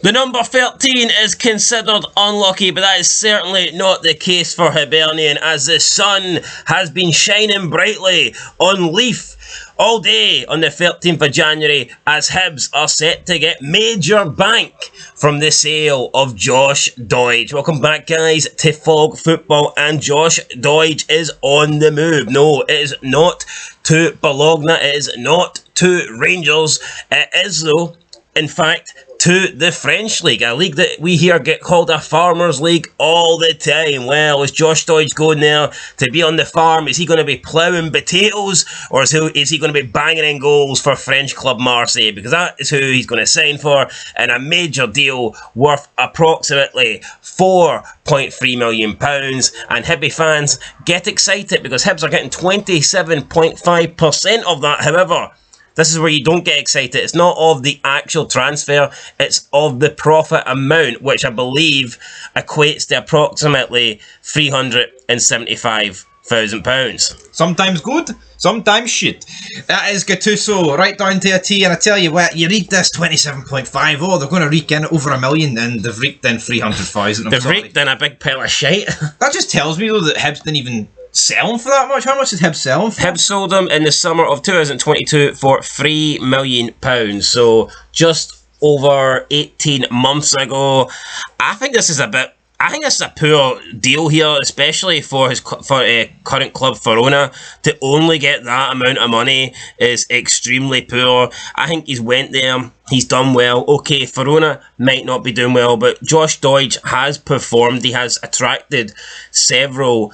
The number 13 is considered unlucky, but that is certainly not the case for Hibernian, as the sun has been shining brightly on Leith all day on the 13th of January, as Hibs are set to get major bank from the sale of Josh Doig. Welcome back, guys, to Fog Football, and Josh Doig is on the move. No, it is not to Bologna, it is not to Rangers, it is, though, in fact, to the French League, a league that we here get called a farmers league all the time. Well, is Josh Doig going there to be on the farm? Is he going to be ploughing potatoes, or is he going to be banging in goals for French club Marseille? Because that is who he's going to sign for in a major deal worth approximately £4.3 million. And Hibby fans, get excited, because Hibs are getting 27.5% of that. However, this is where you don't get excited. It's not of the actual transfer, it's of the profit amount, which I believe equates to approximately £375,000. Sometimes good, sometimes shit. That is Gattuso, right down to a T, and I tell you what, you read this 27.5, oh, they're going to rake in over $1 million, and they've raked in 300,000. They've raked in a big pile of shite. That just tells me, though, that Hibs didn't even sell him for that much. How much did Hibs sell him for? Hibs sold him in the summer of 2022 for £3 million. So just over 18 months ago. I think this is a poor deal here, especially for his current club Verona. To only get that amount of money is extremely poor. I think he's went there, he's done well. Okay, Verona might not be doing well, but Josh Doig has performed. He has attracted several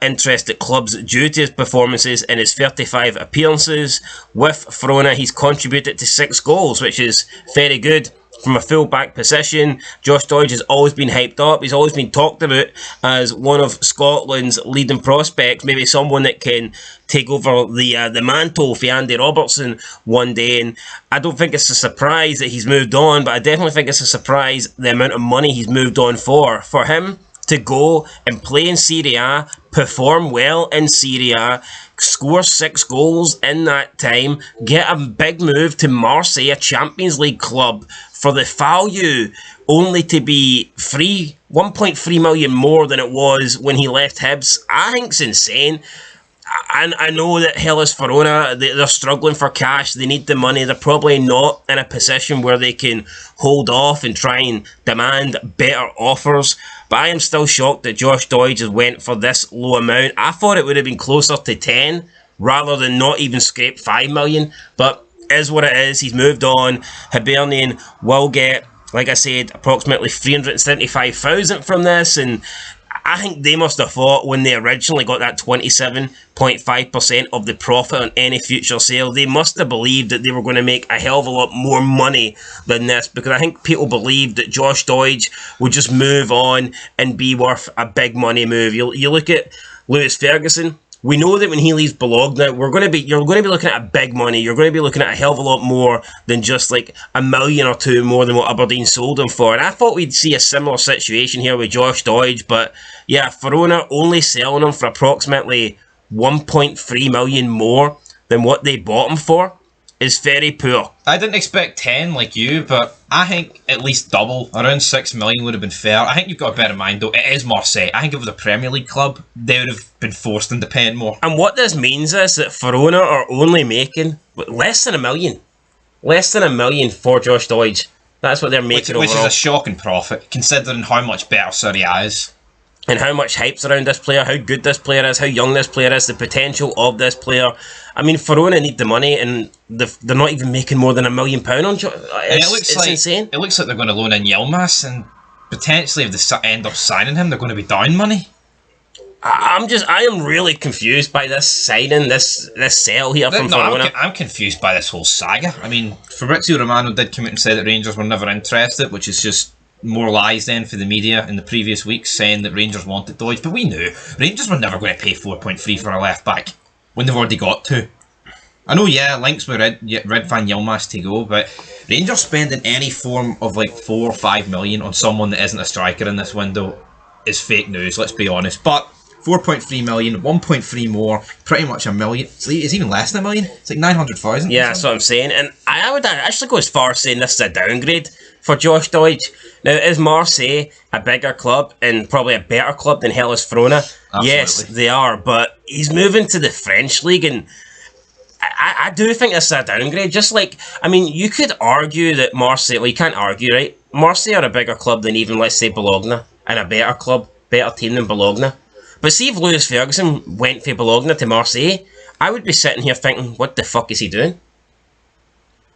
interested clubs due to his performances in his 35 appearances. With Verona, he's contributed to 6 goals, which is very good. From a full-back position, Josh Doig has always been hyped up. He's always been talked about as one of Scotland's leading prospects, maybe someone that can take over the mantle for Andy Robertson one day. And I don't think it's a surprise that he's moved on, but I definitely think it's a surprise the amount of money he's moved on for. For him to go and play in Serie A, perform well in Serie A, score 6 goals in that time, get a big move to Marseille, a Champions League club, for the value only to be 1.3 million more than it was when he left Hibs, I think it's insane. And I know that Hellas Verona, they're struggling for cash, they need the money, they're probably not in a position where they can hold off and try and demand better offers. But I am still shocked that Josh Doig just went for this low amount. I thought it would have been closer to 10 rather than not even scrape 5 million. But is what it is. He's moved on. Hibernian will get, like I said, approximately 375,000 from this, and I think they must have thought when they originally got that 27.5% of the profit on any future sale, they must have believed that they were going to make a hell of a lot more money than this, because I think people believed that Josh Doig would just move on and be worth a big money move. You look at Lewis Ferguson. We know that when he leaves Bologna, you're going to be looking at a big money. You're going to be looking at a hell of a lot more than just like $1 million or 2 million more than what Aberdeen sold him for. And I thought we'd see a similar situation here with Josh Doig, but yeah, Verona only selling him for approximately 1.3 million more than what they bought him for is very poor. I didn't expect 10 like you, but I think at least double, around 6 million would have been fair. I think you've got to bear in mind, though, it is Marseille. I think if it was a Premier League club, they would have been forced into paying more. And what this means is that Verona are only making less than $1 million. Less than $1 million for Josh Doig. That's what they're making which overall. Which is a shocking profit, considering how much better Serie A is. And how much hype's around this player, how good this player is, how young this player is, the potential of this player. I mean, Verona need the money, and they're not even making more than £1 million on it's insane. It looks like they're going to loan in Yilmaz, and potentially if they end up signing him, they're going to be down money. I am really confused by this signing, this sale here from Verona. I'm confused by this whole saga. I mean, Fabrizio Romano did come out and say that Rangers were never interested, which is just more lies then for the media in the previous weeks, saying that Rangers wanted Doig, but we knew Rangers were never going to pay 4.3 for a left back when they've already got 2. I know, yeah, links with Red Van Yilmaz to go, but Rangers spending any form of like 4 or 5 million on someone that isn't a striker in this window is fake news, let's be honest. But 4.3 million, 1.3 more, pretty much a million. It's even less than a million. It's like 900,000. Yeah, that's what I'm saying. And I would actually go as far as saying this is a downgrade for Josh Doig. Now, is Marseille a bigger club and probably a better club than Hellas Verona? Absolutely. Yes, they are. But he's moving to the French league, and I do think this is a downgrade. Just like, I mean, you could argue that Marseille, well, you can't argue, right? Marseille are a bigger club than even, let's say, Bologna, and a better club, better team than Bologna. But see if Lewis Ferguson went from Bologna to Marseille, I would be sitting here thinking, what the fuck is he doing?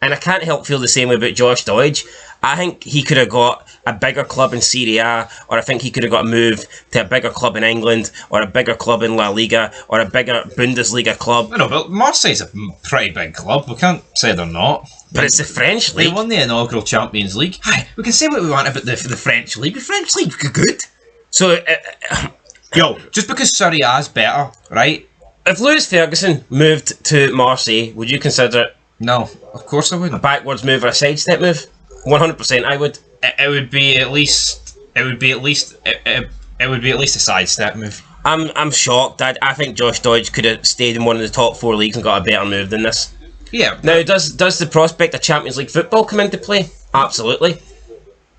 And I can't help feel the same way about Josh Doig. I think he could have got a bigger club in Serie A, or I think he could have got a move to a bigger club in England, or a bigger club in La Liga, or a bigger Bundesliga club. I know, but Marseille's a pretty big club. We can't say they're not. But it's the French league. They won the inaugural Champions League. Hi, we can say what we want about the French league. The French league's good. So, yo, just because Serie A's better, right? If Lewis Ferguson moved to Marseille, would you consider it No, of course I a wouldn't. backwards move or a sidestep move? 100% I would. It would be at least. It would be at least a sidestep move. I'm shocked. I think Josh Doig could have stayed in one of the top 4 leagues and got a better move than this. Yeah. Now, does the prospect of Champions League football come into play? Absolutely.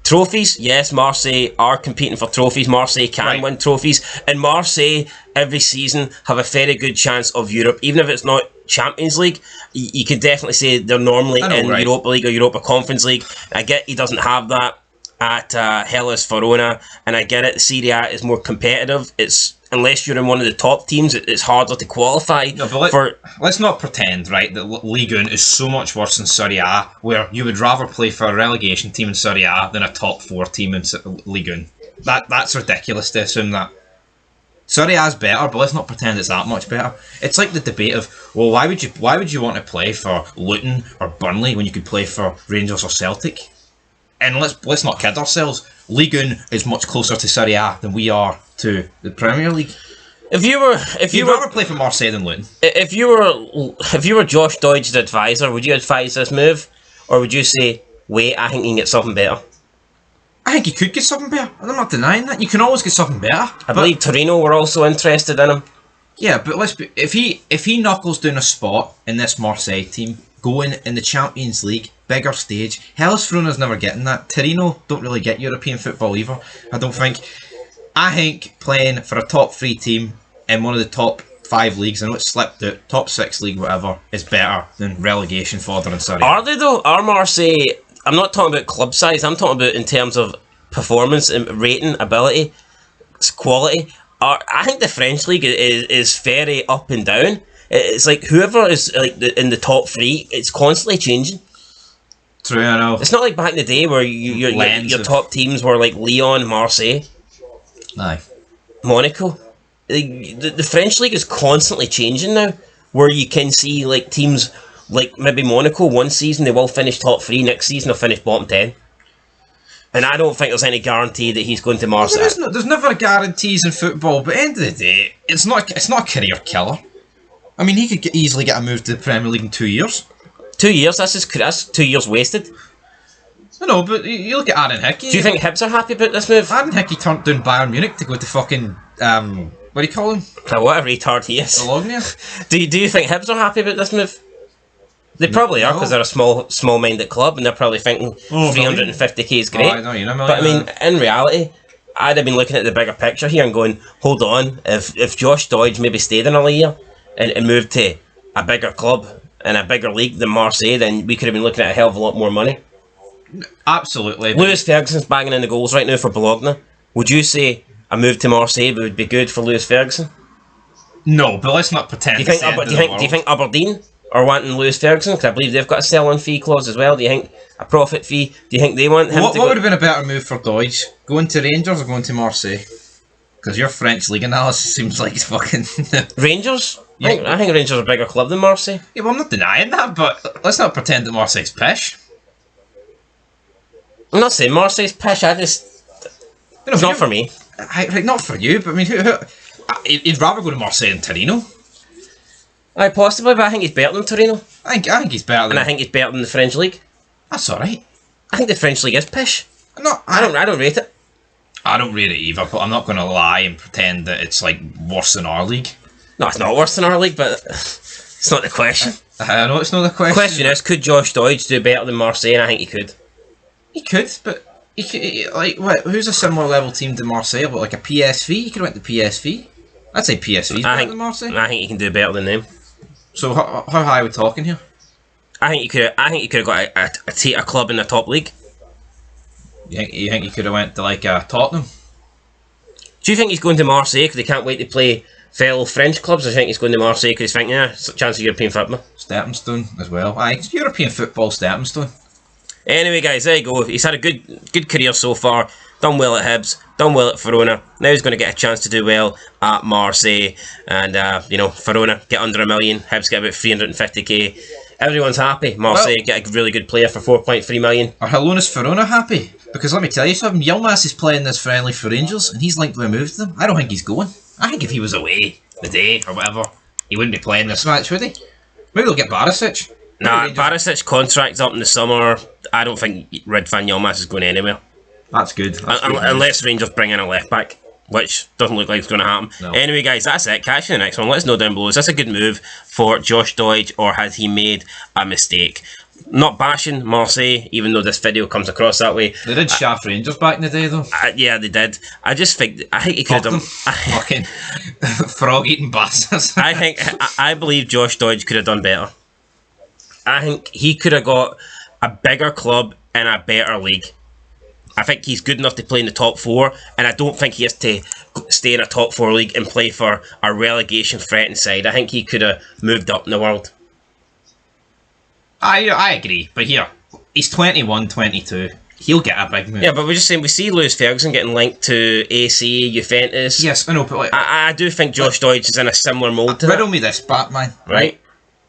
Trophies? Yes, Marseille are competing for trophies. Marseille can win trophies. And Marseille, every season, have a very good chance of Europe. Even if it's not Champions League, you can definitely say they're normally in Europa League or Europa Conference League. I get he doesn't have that at Hellas Verona, and I get it, Serie A is more competitive. It's unless you're in one of the top teams, it's harder to qualify. No, but let's not pretend, right, that Ligue 1 is so much worse than Serie A, where you would rather play for a relegation team in Serie A than a top 4 team in Ligue 1. That's ridiculous to assume that. Serie A's better, but let's not pretend it's that much better. It's like the debate of, well, why would you want to play for Luton or Burnley when you could play for Rangers or Celtic? And let's not kid ourselves. Ligue 1 is much closer to Serie A than we are to the Premier League. If you'd rather play for Marseille than Luton. If you were Josh Doig's advisor, would you advise this move, or would you say, wait, I think you can get something better? I think he could get something better. I'm not denying that. You can always get something better. I believe Torino were also interested in him. Yeah, but if he knuckles down a spot in this Marseille team, going in the Champions League, bigger stage, Hellas Verona's never getting that. Torino don't really get European football either, I don't think. I think playing for a top 3 team in one of the top 5 leagues, I know it's slipped out, top 6 league, whatever, is better than relegation fodder in Serie A. Are they though? Are Marseille... I'm not talking about club size, I'm talking about in terms of performance and rating, ability, quality. I think the French league is very up and down. It's like whoever is like in the top 3, it's constantly changing. True, I know. It's not like back in the day where your top teams were like Lyon, Marseille, Aye. Monaco. The French league is constantly changing now, where you can see like teams like maybe Monaco one season they will finish top 3, next season they'll finish bottom 10. And I don't think there's any guarantee that he's going to Marseille. There's never guarantees in football, but at the end of the day, it's not a career killer. I mean, he could easily get a move to the Premier League in 2 years. 2 years? That's 2 years wasted. I know, but you look at Aaron Hickey. Do you think Hibs are happy about this move? Aaron Hickey turned down Bayern Munich to go to fucking, what do you call him? What a retard he is. Bologna? Do you think Hibs are happy about this move? They probably are, because they're a small-minded club, and they're probably thinking 350k is great. Oh, I know, you know, but I mean, in reality, I'd have been looking at the bigger picture here and going, hold on, if Josh Doig maybe stayed another year and moved to a bigger club and a bigger league than Marseille, then we could have been looking at a hell of a lot more money. Absolutely. Lewis Ferguson's banging in the goals right now for Bologna. Would you say a move to Marseille would be good for Lewis Ferguson? No, but let's not pretend. Do you think Aberdeen are wanting Lewis Ferguson? Because I believe they've got a sell-on fee clause as well. Do you think a profit fee? Do you think they want him to go? What would have been a better move for Doig? Going to Rangers or going to Marseille? Because your French league analysis seems like it's fucking... Rangers? Yeah. I think Rangers are a bigger club than Marseille. Yeah, well, I'm not denying that, but let's not pretend that Marseille's pish. I'm not saying Marseille's pish, it's not for me. Not for you, but I mean, he'd rather go to Marseille than Torino. Aye, possibly, but I think he's better than Torino. I think he's better than... And I think he's better than the French league. That's alright. I think the French league is pish. No, I don't rate it. I don't rate it either, but I'm not going to lie and pretend that it's like worse than our league. No, it's not worse than our league, but it's not the question. I know it's not the question. The question is, could Josh Doig do better than Marseille? And I think he could. He could, but like, what? Who's a similar level team to Marseille? What, like a PSV? He could have went to PSV. I'd say PSV's better than Marseille. I think he can do better than them. So how high are we talking here? I think he could have got a club in the top league. You think he could have went to like Tottenham? Do you think he's going to Marseille because he can't wait to play fellow French clubs? Or do you think he's going to Marseille because he's thinking, it's a chance of European football? Stepping stone as well. It's European football stepping stone. Anyway, guys, there you go. He's had a good career so far. Done well at Hibs. Done well at Verona. Now he's going to get a chance to do well at Marseille. And, Verona get under $1 million. Hibs get about 350k. Everyone's happy. Marseille get a really good player for 4.3 million. Are Hellonis Verona happy? Because let me tell you something, Yilmaz is playing this friendly for Rangers and he's linked with a move to them. I don't think he's going. I think if he was away the day or whatever, he wouldn't be playing this match, would he? Maybe they'll get Barisic. Nah, Barisic's contract's up in the summer. I don't think Ridvan Yilmaz is going anywhere. That's good. Unless Rangers bring in a left back, which doesn't look like it's going to happen. No. Anyway, guys, that's it. Catch you in the next one. Let us know down below. Is this a good move for Josh Doig, or has he made a mistake? Not bashing Marseille, even though this video comes across that way. They did shaft Rangers back in the day, though. Yeah, they did. I think he could have done. Fucking frog-eating bastards. I believe Josh Doig could have done better. I think he could have got a bigger club in a better league. I think he's good enough to play in the top 4, and I don't think he has to stay in a top 4 league and play for a relegation threatened side. I think he could have moved up in the world. I agree, but here, he's 21, 22. He'll get a big move. Yeah, but we're just saying, we see Lewis Ferguson getting linked to AC, Juventus. Yes, I know, but like, I do think Josh Doig is in a similar mould to that. Riddle me this, Batman. Right?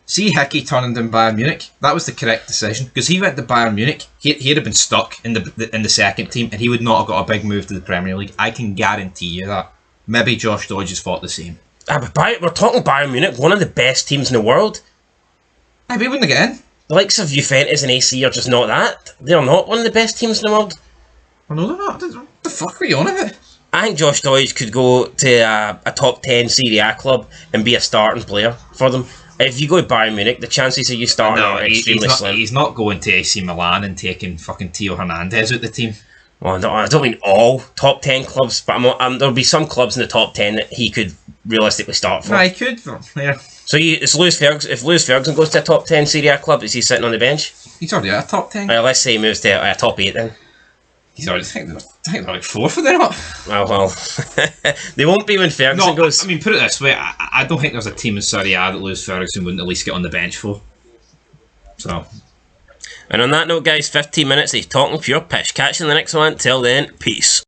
See Hickey turning down Bayern Munich. That was the correct decision because he went to Bayern Munich. He'd have been stuck in the second team, and he would not have got a big move to the Premier League. I can guarantee you that. Maybe Josh Doig has thought the same. But we're talking Bayern Munich, one of the best teams in the world. But he wouldn't get in. The likes of Juventus and AC are just not that. They're not one of the best teams in the world. I know they're not. What the fuck are you on about? I think Josh Doig could go to a top 10 Serie A club and be a starting player for them. If you go to Bayern Munich, the chances of you starting are extremely slim. He's not going to AC Milan and taking fucking Theo Hernandez out the team. Well, I don't mean all top 10 clubs, but there'll be some clubs in the top 10 that he could realistically start for. No, he could, yeah. So if Lewis Ferguson goes to a top 10 Serie A club, is he sitting on the bench? He's already at a top 10. Let's say he moves to a top 8 then. He's already, I think they're like 4th, they're not. Well. They won't be when Ferguson goes. I mean, put it this way, I don't think there's a team in Serie A that Lewis Ferguson wouldn't at least get on the bench for. So. And on that note, guys, 15 minutes of talking pure pish. Catch you in the next one. Till then, peace.